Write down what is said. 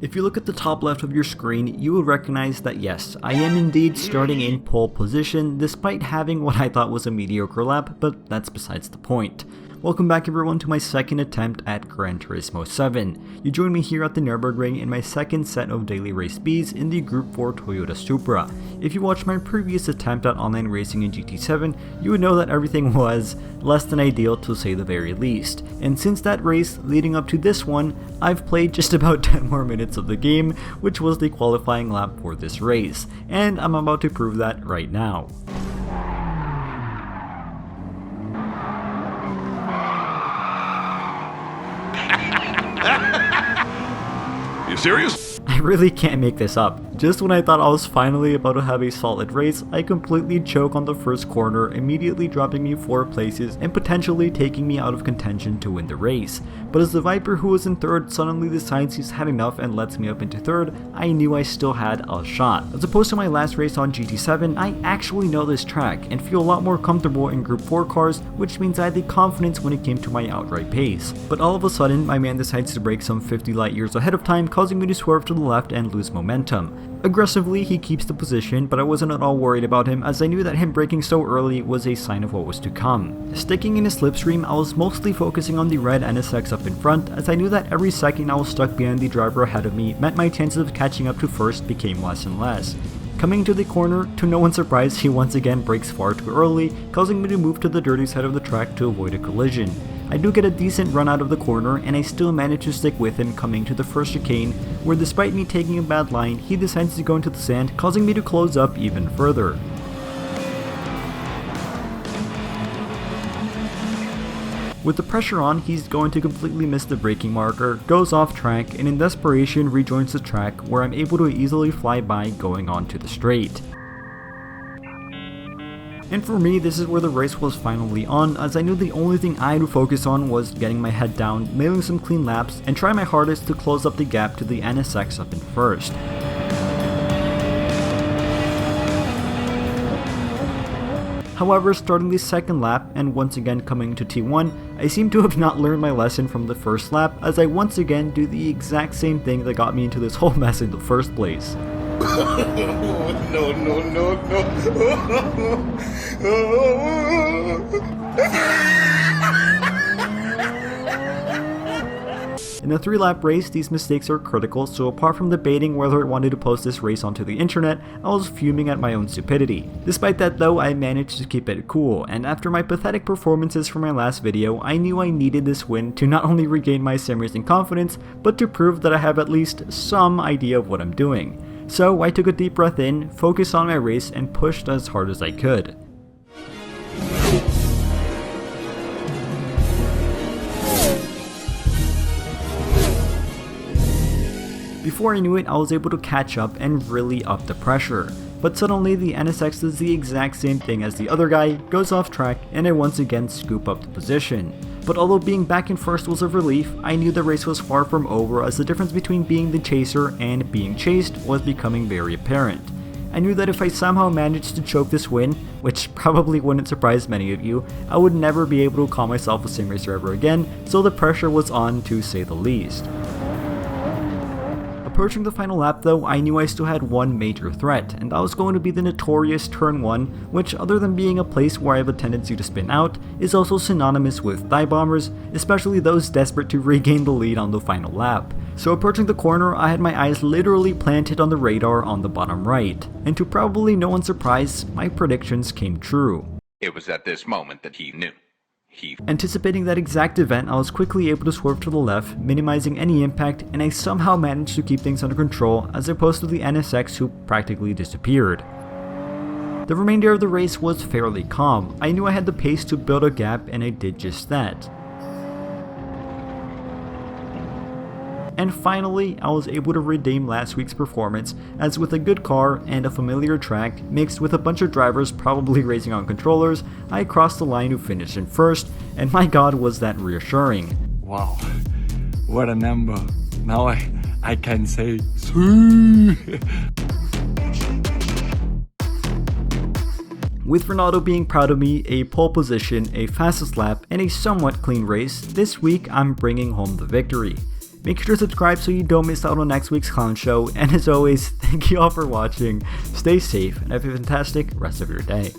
If you look at the top left of your screen, you will recognize that yes, I am indeed starting in pole position despite having what I thought was a mediocre lap, but that's besides the point. Welcome back everyone to my second attempt at Gran Turismo 7. You join me here at the Nürburgring in my second set of daily race Bs in the Group 4 Toyota Supra. If you watched my previous attempt at online racing in GT7, you would know that everything was less than ideal to say the very least. And since that race leading up to this one, I've played just about 10 more minutes of the game, which was the qualifying lap for this race. And I'm about to prove that right now. You serious? I really can't make this up. Just when I thought I was finally about to have a solid race, I completely choke on the first corner, immediately dropping me 4 places and potentially taking me out of contention to win the race. But as the Viper who was in third suddenly decides he's had enough and lets me up into third, I knew I still had a shot. As opposed to my last race on GT7, I actually know this track and feel a lot more comfortable in Group 4 cars, which means I had the confidence when it came to my outright pace. But all of a sudden, my man decides to brake some 50 light years ahead of time, causing me to swerve to the left and lose momentum. Aggressively, he keeps the position, but I wasn't at all worried about him as I knew that him braking so early was a sign of what was to come. Sticking in his slipstream, I was mostly focusing on the red NSX up in front as I knew that every second I was stuck behind the driver ahead of me meant my chances of catching up to first became less and less. Coming into the corner, to no one's surprise, he once again brakes far too early, causing me to move to the dirty side of the track to avoid a collision. I do get a decent run out of the corner and I still manage to stick with him coming to the first chicane, where despite me taking a bad line, he decides to go into the sand, causing me to close up even further. With the pressure on, he's going to completely miss the braking marker, goes off track, and in desperation rejoins the track where I'm able to easily fly by going onto the straight. And for me, this is where the race was finally on, as I knew the only thing I had to focus on was getting my head down, nailing some clean laps, and try my hardest to close up the gap to the NSX up in first. However, starting the second lap, and once again coming to T1, I seem to have not learned my lesson from the first lap, as I once again do the exact same thing that got me into this whole mess in the first place. In a 3-lap race, these mistakes are critical, so apart from debating whether I wanted to post this race onto the internet, I was fuming at my own stupidity. Despite that though, I managed to keep it cool, and after my pathetic performances from my last video, I knew I needed this win to not only regain my sim racing confidence, but to prove that I have at least some idea of what I'm doing. So I took a deep breath in, focused on my race, and pushed as hard as I could. Before I knew it, I was able to catch up and really up the pressure. But suddenly the NSX does the exact same thing as the other guy, goes off track, and I once again scoop up the position. But although being back in first was a relief, I knew the race was far from over as the difference between being the chaser and being chased was becoming very apparent. I knew that if I somehow managed to choke this win, which probably wouldn't surprise many of you, I would never be able to call myself a sim racer ever again, so the pressure was on to say the least. Approaching the final lap though, I knew I still had one major threat, and that was going to be the notorious Turn 1, which other than being a place where I have a tendency to spin out, is also synonymous with dive bombers, especially those desperate to regain the lead on the final lap. So approaching the corner, I had my eyes literally planted on the radar on the bottom right, and to probably no one's surprise, my predictions came true. It was at this moment that he knew. Anticipating that exact event, I was quickly able to swerve to the left, minimizing any impact, and I somehow managed to keep things under control as opposed to the NSX who practically disappeared. The remainder of the race was fairly calm. I knew I had the pace to build a gap and I did just that. And finally, I was able to redeem last week's performance, as with a good car and a familiar track, mixed with a bunch of drivers probably racing on controllers, I crossed the line to finish in first, and my god was that reassuring. Wow, what a number. Now I can say, Sweet. With Ronaldo being proud of me, a pole position, a fastest lap, and a somewhat clean race, this week I'm bringing home the victory. Make sure to subscribe so you don't miss out on next week's clown show, and as always, thank you all for watching, stay safe, and have a fantastic rest of your day.